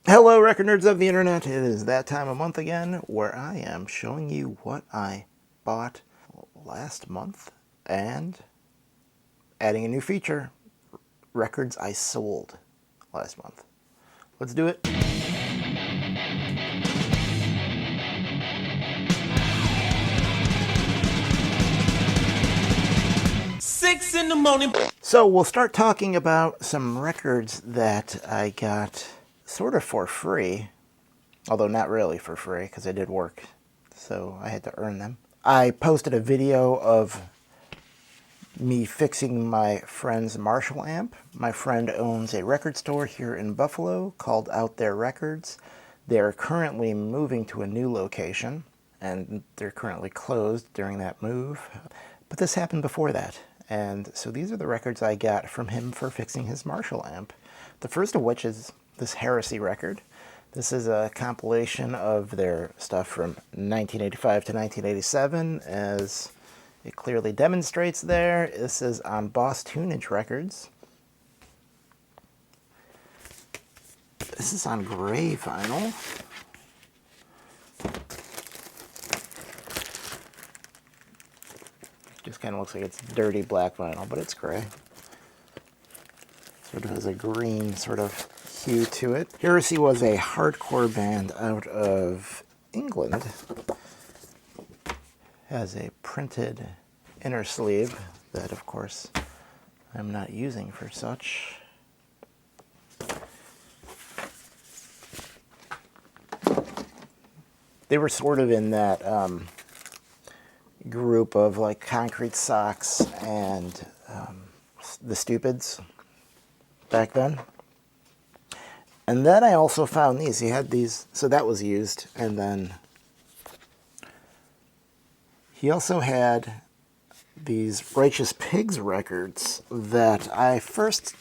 Hello, record nerds of the internet. It is that time of month again where I am showing you what I bought last month and adding a new feature, records I sold last month. Let's do it. 6 in the morning. So we'll start talking about some records that I got sort of for free, although not really for free because I did work, so I had to earn them. I posted a video of me fixing my friend's Marshall amp. My friend owns a record store here in Buffalo called Out There Records. They're currently moving to a new location, and they're currently closed during that move. But this happened before that, and so these are the records I got from him for fixing his Marshall amp. The first of which is this Heresy record. This is a compilation of their stuff from 1985 to 1987, as it clearly demonstrates there. This is on Boss Tunage Records. This is on gray vinyl. Just kind of looks like it's dirty black vinyl, but it's gray. Sort of has a green sort of hue to it. Heresy was a hardcore band out of England. Has a printed inner sleeve that, of course, I'm not using for such. They were sort of in that group of like Concrete Socks and the Stupids back then. And then I also found these. He had these, so that was used, and then he also had these Righteous Pigs records that I first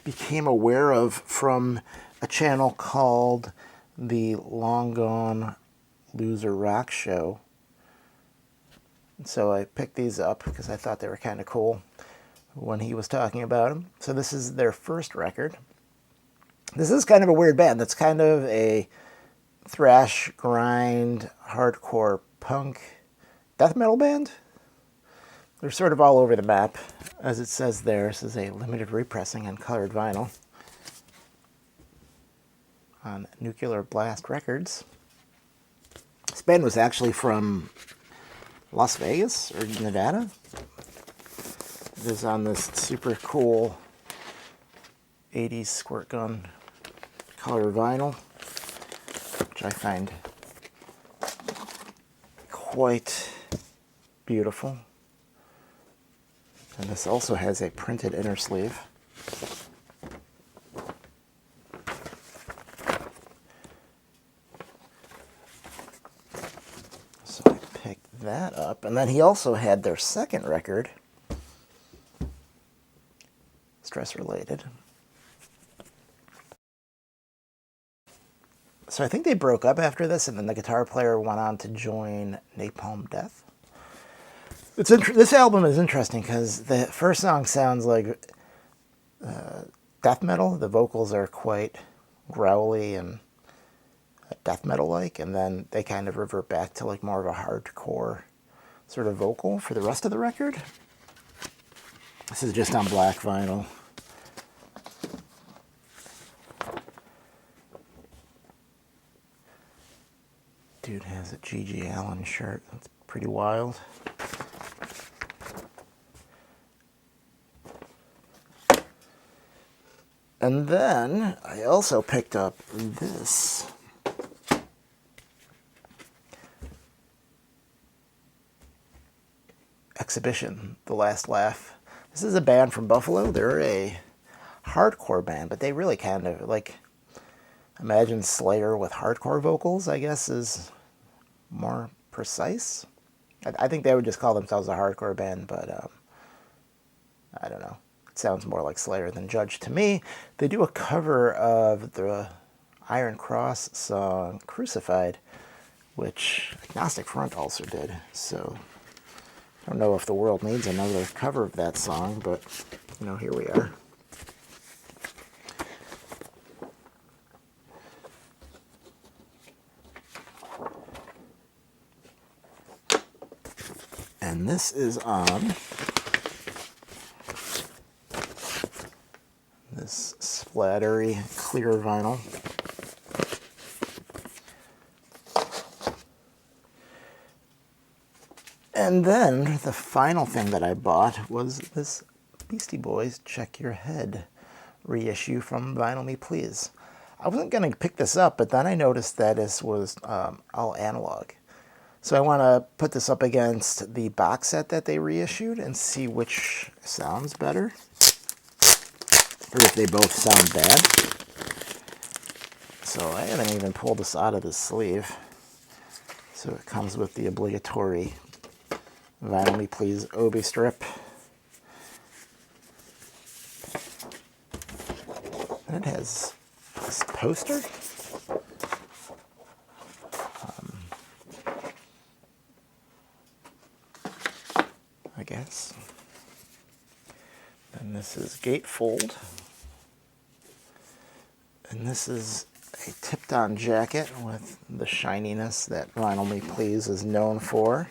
became aware of from a channel called the Long Gone Loser Rock Show. So I picked these up because I thought they were kind of cool when he was talking about them. So this is their first record. This is kind of a weird band. That's kind of a thrash, grind, hardcore punk death metal band. They're sort of all over the map. As it says there, this is a limited repressing on colored vinyl on Nuclear Blast Records. This band was actually from Las Vegas or Nevada. It is on this super cool 80s squirt gun color vinyl, which I find quite beautiful. And this also has a printed inner sleeve. So I picked that up. And then he also had their second record, Stress Related. So I think they broke up after this, and then the guitar player went on to join Napalm Death. This album is interesting because the first song sounds like death metal. The vocals are quite growly and death metal-like, and then they kind of revert back to like more of a hardcore sort of vocal for the rest of the record. This is just on black vinyl. Dude has a G.G. Allin shirt. That's pretty wild. And then I also picked up this Exhibition, The Last Laugh. This is a band from Buffalo. They're a hardcore band, but they really kind of like, imagine Slayer with hardcore vocals, I guess, is more precise. I think they would just call themselves a hardcore band, but I don't know. It sounds more like Slayer than Judge to me. They do a cover of the Iron Cross song Crucified, which Agnostic Front also did. So I don't know if the world needs another cover of that song, but, you know, here we are. And this is on this splattery clear vinyl. And then the final thing that I bought was this Beastie Boys Check Your Head reissue from Vinyl Me Please. I wasn't going to pick this up, but then I noticed that this was all analog. So I want to put this up against the box set that they reissued and see which sounds better, or if they both sound bad. So I haven't even pulled this out of the sleeve. So it comes with the obligatory Vinyl Me Please Obi strip. And it has this poster. I guess. And this is gatefold. And this is a tipped-on jacket with the shininess that Vinyl Me Please is known for.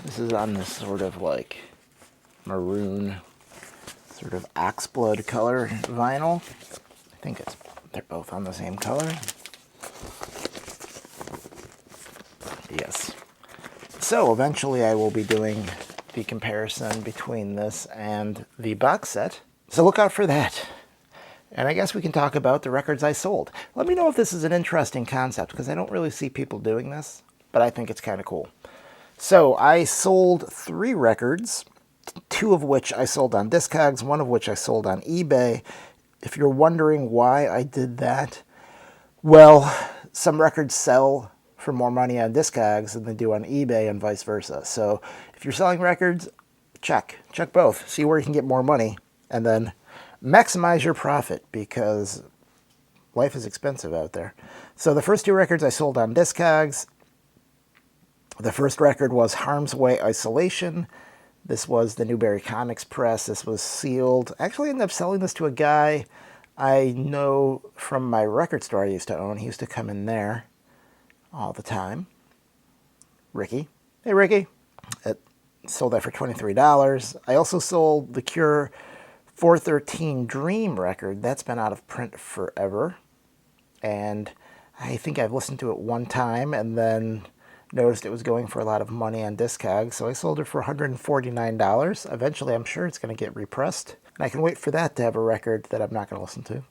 This is on this sort of like maroon, sort of oxblood color vinyl. I think they're both on the same color. Yes. So eventually I will be doing the comparison between this and the box set. So look out for that. And I guess we can talk about the records I sold. Let me know if this is an interesting concept, because I don't really see people doing this, but I think it's kind of cool. So I sold 3 records, 2 of which I sold on Discogs, 1 of which I sold on eBay. If you're wondering why I did that, well, some records sell for more money on Discogs than they do on eBay and vice versa. So if you're selling records, check both. See where you can get more money and then maximize your profit, because life is expensive out there. So the first 2 records I sold on Discogs. The first record was Harm's Way Isolation. This was the Newberry Comics Press. This was sealed. I actually ended up selling this to a guy I know from my record store I used to own. He used to come in there all the time. Ricky. Hey, Ricky. Sold that for $23. I also sold the Cure 413 Dream record. That's been out of print forever. And I think I've listened to it one time and then noticed it was going for a lot of money on Discogs, so I sold it for $149. Eventually, I'm sure it's going to get repressed, and I can wait for that to have a record that I'm not going to listen to.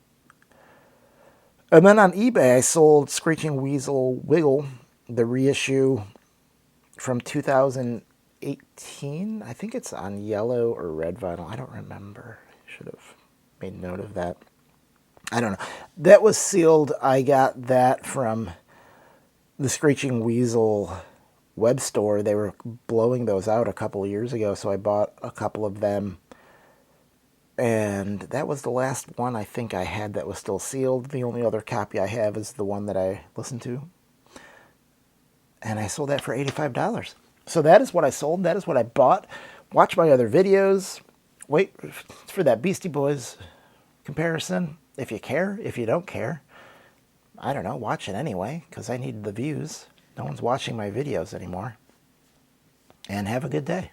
And then on eBay, I sold Screeching Weasel Wiggle, the reissue from 2018. I think it's on yellow or red vinyl. I don't remember. I should have made note of that. I don't know. That was sealed. I got that from the Screeching Weasel web store. They were blowing those out a couple of years ago, so I bought a couple of them. And that was the last one I think I had that was still sealed. The only other copy I have is the one that I listened to. And I sold that for $85. So that is what I sold. That is what I bought. Watch my other videos. Wait for that Beastie Boys comparison. If you care, if you don't care, I don't know, watch it anyway, because I need the views. No one's watching my videos anymore. And have a good day.